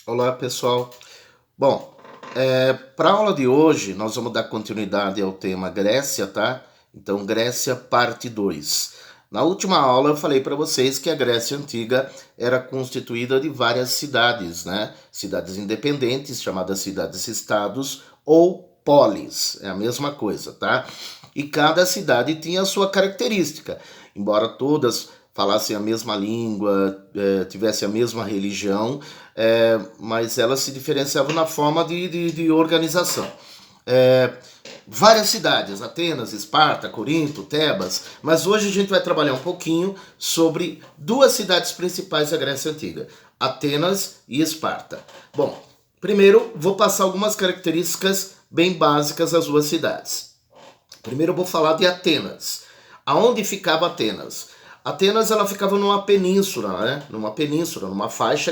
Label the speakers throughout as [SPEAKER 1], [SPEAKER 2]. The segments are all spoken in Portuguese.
[SPEAKER 1] Olá, pessoal. Bom, para a aula de hoje, nós vamos dar continuidade ao tema Grécia, tá? Então, Grécia, parte 2. Na última aula, eu falei para vocês que a Grécia Antiga era constituída de várias cidades, né? Cidades independentes, chamadas cidades-estados, ou polis, é a mesma coisa, tá? E cada cidade tinha a sua característica, embora todas falassem a mesma língua, tivessem a mesma religião, mas elas se diferenciavam na forma de organização. É, Várias cidades, Atenas, Esparta, Corinto, Tebas, mas hoje a gente vai trabalhar um pouquinho sobre duas cidades principais da Grécia Antiga, Atenas e Esparta. Bom, primeiro vou passar algumas características bem básicas das duas cidades. Primeiro eu vou falar de Atenas. Aonde ficava Atenas? Atenas ela ficava numa península, né? Numa faixa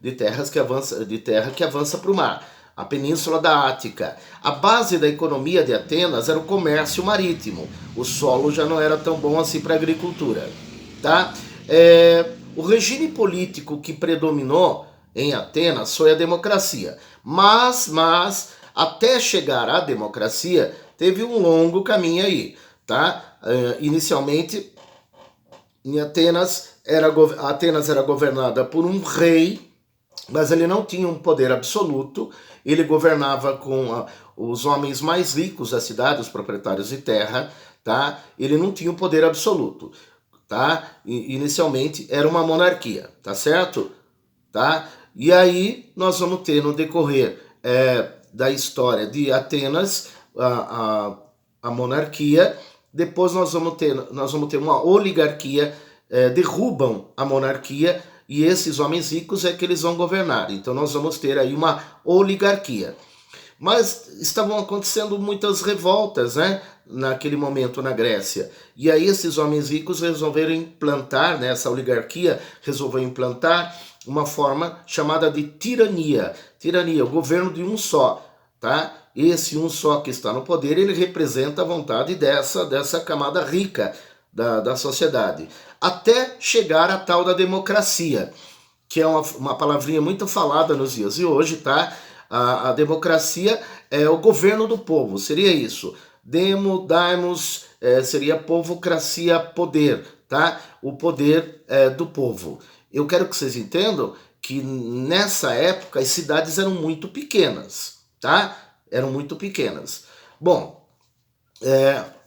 [SPEAKER 1] de terra que avança para o mar, a Península da Ática. A base da economia de Atenas era o comércio marítimo. O solo já não era tão bom assim para a agricultura, tá? O regime político que predominou em Atenas foi a democracia, mas até chegar à democracia teve um longo caminho aí, tá? Inicialmente em Atenas era governada por um rei, mas ele não tinha um poder absoluto. Ele governava com os homens mais ricos da cidade, os proprietários de terra, tá? Ele não tinha um poder absoluto, tá? Inicialmente era uma monarquia, tá certo? Tá? E aí nós vamos ter no decorrer da história de Atenas a monarquia. Depois nós vamos ter uma oligarquia, derrubam a monarquia e esses homens ricos é que eles vão governar. Então nós vamos ter aí uma oligarquia. Mas estavam acontecendo muitas revoltas, né? Naquele momento na Grécia. E aí esses homens ricos resolveram implantar, né, essa oligarquia resolveu implantar uma forma chamada de tirania. Tirania, o governo de um só, tá? Esse um só que está no poder, ele representa a vontade dessa camada rica da sociedade. Até chegar à tal da democracia, que é uma palavrinha muito falada nos dias de hoje, tá? A democracia é o governo do povo, seria isso. Daimos, seria povocracia, poder, tá? O poder do povo. Eu quero que vocês entendam que nessa época as cidades eram muito pequenas, tá? Eram muito pequenas. Bom,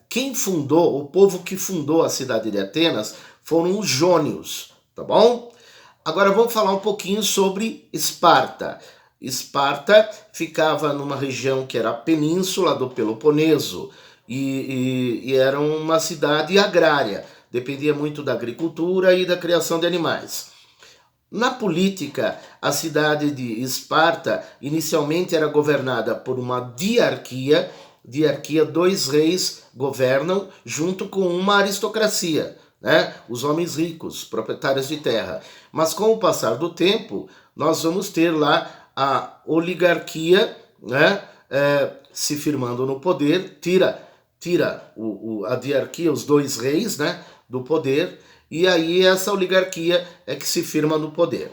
[SPEAKER 1] quem fundou, o povo que fundou a cidade de Atenas foram os jônios, tá bom? Agora vamos falar um pouquinho sobre Esparta. Esparta ficava numa região que era a península do Peloponeso e era uma cidade agrária, dependia muito da agricultura e da criação de animais. Na política, a cidade de Esparta inicialmente era governada por uma diarquia. Diarquia, dois reis governam junto com uma aristocracia, né? Os homens ricos, proprietários de terra. Mas com o passar do tempo, nós vamos ter lá a oligarquia, né? Se firmando no poder, tira a diarquia, os dois reis, né? Do poder, e aí essa oligarquia é que se firma no poder.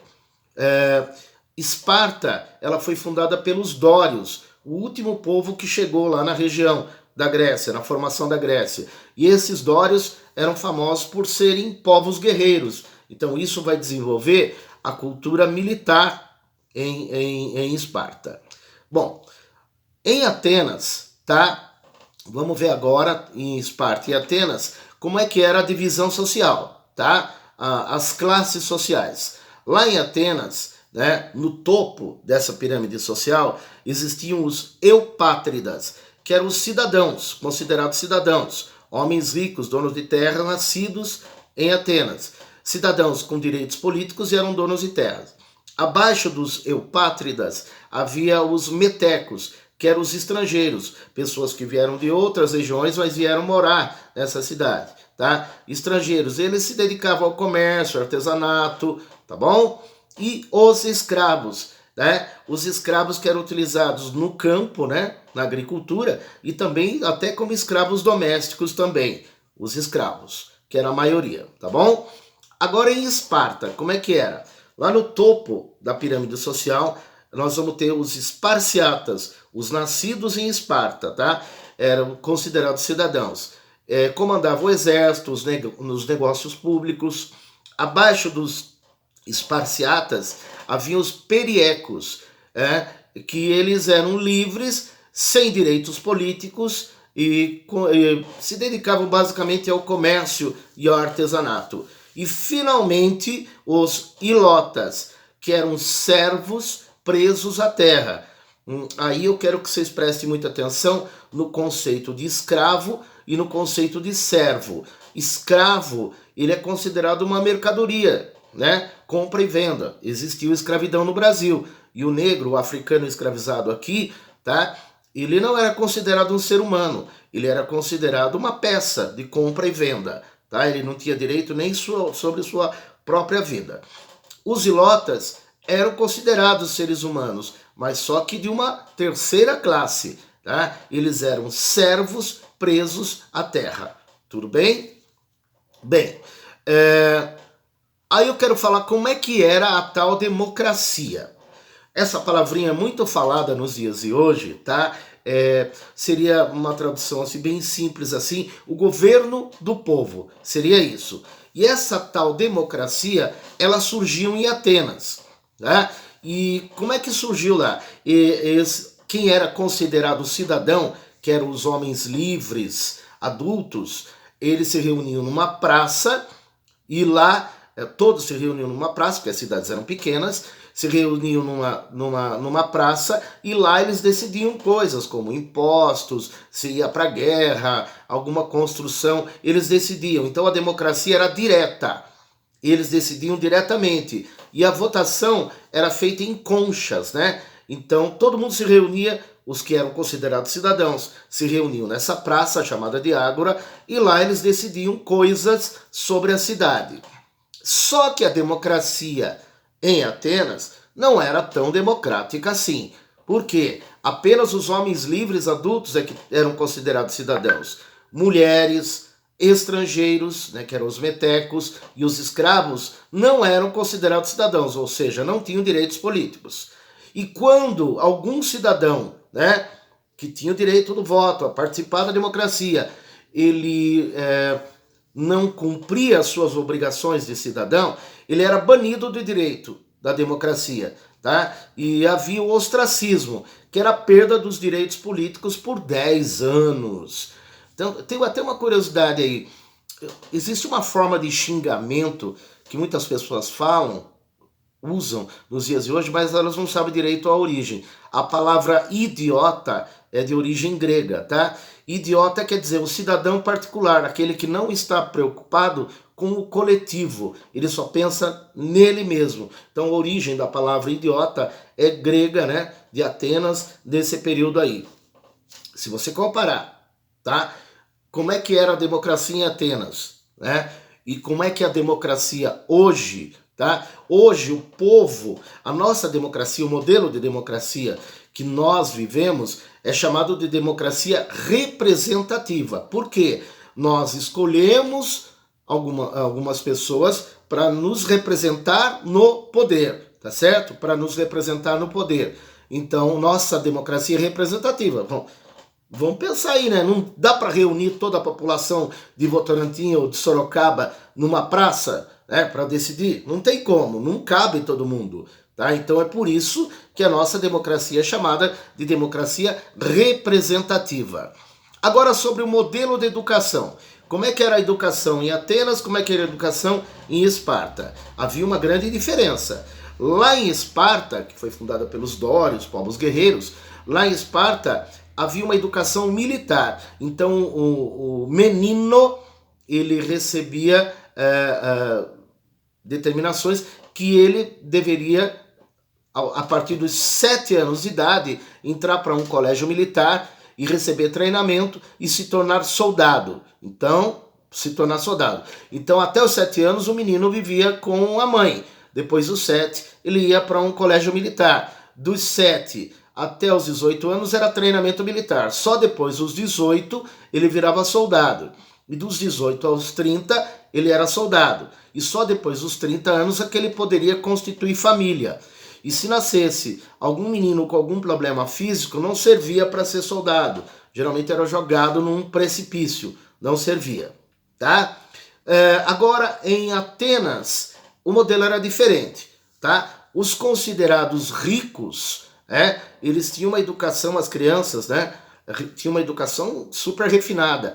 [SPEAKER 1] Esparta, ela foi fundada pelos dórios, o último povo que chegou lá na região da Grécia, na formação da Grécia. E esses dórios eram famosos por serem povos guerreiros. Então isso vai desenvolver a cultura militar em Esparta. Bom, em Atenas, tá? Vamos ver agora em Esparta e Atenas como é que era a divisão social, tá? As classes sociais. Lá em Atenas, né, no topo dessa pirâmide social, existiam os eupátridas, que eram os cidadãos, considerados cidadãos, homens ricos, donos de terra, nascidos em Atenas. Cidadãos com direitos políticos e eram donos de terras. Abaixo dos eupátridas havia os metecos, que eram os estrangeiros, pessoas que vieram de outras regiões, mas vieram morar nessa cidade, tá? Estrangeiros, eles se dedicavam ao comércio, ao artesanato, tá bom? E os escravos, né? Os escravos que eram utilizados no campo, né? Na agricultura, e também até como escravos domésticos também, os escravos, que era a maioria, tá bom? Agora em Esparta, como é que era? Lá no topo da pirâmide social, nós vamos ter os esparciatas, os nascidos em Esparta, tá? Eram considerados cidadãos. Comandavam o exército, nos negócios públicos. Abaixo dos esparciatas havia os periecos, que eles eram livres, sem direitos políticos e se dedicavam basicamente ao comércio e ao artesanato. E finalmente os ilotas, que eram servos presos à terra. Aí eu quero que vocês prestem muita atenção no conceito de escravo e no conceito de servo. Escravo, ele é considerado uma mercadoria, né? Compra e venda. Existiu escravidão no Brasil. E o negro, o africano escravizado aqui, tá? Ele não era considerado um ser humano. Ele era considerado uma peça de compra e venda, tá? Ele não tinha direito nem sobre sua própria vida. Os ilotas eram considerados seres humanos, mas só que de uma terceira classe, tá? Eles eram servos presos à terra. Tudo bem? Bem, aí eu quero falar como é que era a tal democracia. Essa palavrinha é muito falada nos dias de hoje, tá? Seria uma tradução assim, bem simples assim, o governo do povo, seria isso. E essa tal democracia, ela surgiu em Atenas, tá? E como é que surgiu lá? Quem era considerado cidadão, que eram os homens livres, adultos, eles se reuniam numa praça e lá todos se reuniam numa praça, porque as cidades eram pequenas, se reuniam numa praça e lá eles decidiam coisas como impostos, se ia para guerra, alguma construção, eles decidiam. Então a democracia era direta, eles decidiam diretamente e a votação era feita em conchas, né? Então todo mundo se reunia, os que eram considerados cidadãos se reuniam nessa praça chamada de Ágora e lá eles decidiam coisas sobre a cidade. Só que a democracia em Atenas não era tão democrática assim. Por quê? Apenas os homens livres adultos é que eram considerados cidadãos. Mulheres, estrangeiros, né, que eram os metecos, e os escravos não eram considerados cidadãos, ou seja, não tinham direitos políticos. E quando algum cidadão, né, que tinha o direito do voto, a participar da democracia, ele não cumpria as suas obrigações de cidadão, ele era banido do direito da democracia, tá? E havia o ostracismo, que era a perda dos direitos políticos por 10 anos. Então, tem até uma curiosidade aí. Existe uma forma de xingamento que muitas pessoas usam nos dias de hoje, mas elas não sabem direito a origem. A palavra idiota é de origem grega, tá? Idiota quer dizer o cidadão particular, aquele que não está preocupado com o coletivo, ele só pensa nele mesmo. Então a origem da palavra idiota é grega, né? De Atenas, desse período aí. Se você comparar, tá? Como é que era a democracia em Atenas, né? E como é que é a democracia hoje, tá? Hoje o povo, a nossa democracia, o modelo de democracia que nós vivemos é chamado de democracia representativa. Por quê? Nós escolhemos algumas pessoas para nos representar no poder, tá certo? Para nos representar no poder. Então, nossa democracia é representativa. Bom, vamos pensar aí, né? Não dá para reunir toda a população de Votorantim ou de Sorocaba numa praça, né, para decidir? Não tem como, não cabe todo mundo. Tá? Então é por isso que a nossa democracia é chamada de democracia representativa. Agora sobre o modelo de educação. Como é que era a educação em Atenas, como é que era a educação em Esparta? Havia uma grande diferença. Lá em Esparta, que foi fundada pelos dórios, povos guerreiros, lá em Esparta havia uma educação militar. Então o menino ele recebia determinações que ele deveria, a partir dos 7 anos de idade, entrar para um colégio militar e receber treinamento e se tornar soldado. Então, até os 7 anos o menino vivia com a mãe. Depois dos 7, ele ia para um colégio militar. Dos 7 até os 18 anos era treinamento militar. Só depois dos 18 ele virava soldado. E dos 18 aos 30 ele era soldado. E só depois dos 30 anos é que ele poderia constituir família. E se nascesse algum menino com algum problema físico, não servia para ser soldado. Geralmente era jogado num precipício, não servia. Tá? Agora, em Atenas, o modelo era diferente. Tá? Os considerados ricos, eles tinham uma educação, as crianças, tinham uma educação super refinada.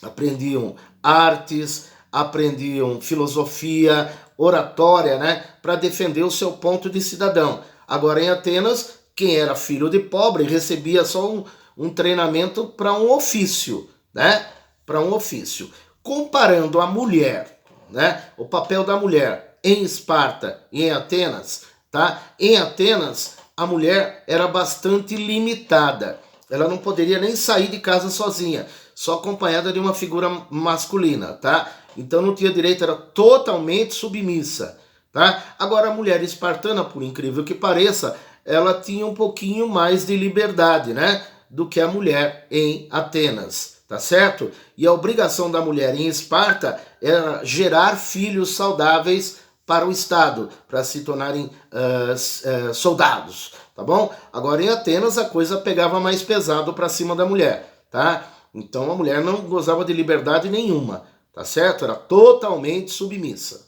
[SPEAKER 1] Aprendiam artes, aprendiam filosofia, oratória, para defender o seu ponto de cidadão. Agora, em Atenas, quem era filho de pobre recebia só um treinamento para um ofício, para um ofício. Comparando a mulher, o papel da mulher em Esparta e em Atenas, em Atenas, a mulher era bastante limitada. Ela não poderia nem sair de casa sozinha, só acompanhada de uma figura masculina, Então não tinha direito, era totalmente submissa, Agora a mulher espartana, por incrível que pareça, ela tinha um pouquinho mais de liberdade, do que a mulher em Atenas, tá certo? E a obrigação da mulher em Esparta era gerar filhos saudáveis para o Estado, para se tornarem soldados, tá bom? Agora em Atenas a coisa pegava mais pesado para cima da mulher, Então a mulher não gozava de liberdade nenhuma, tá certo? Era totalmente submissa.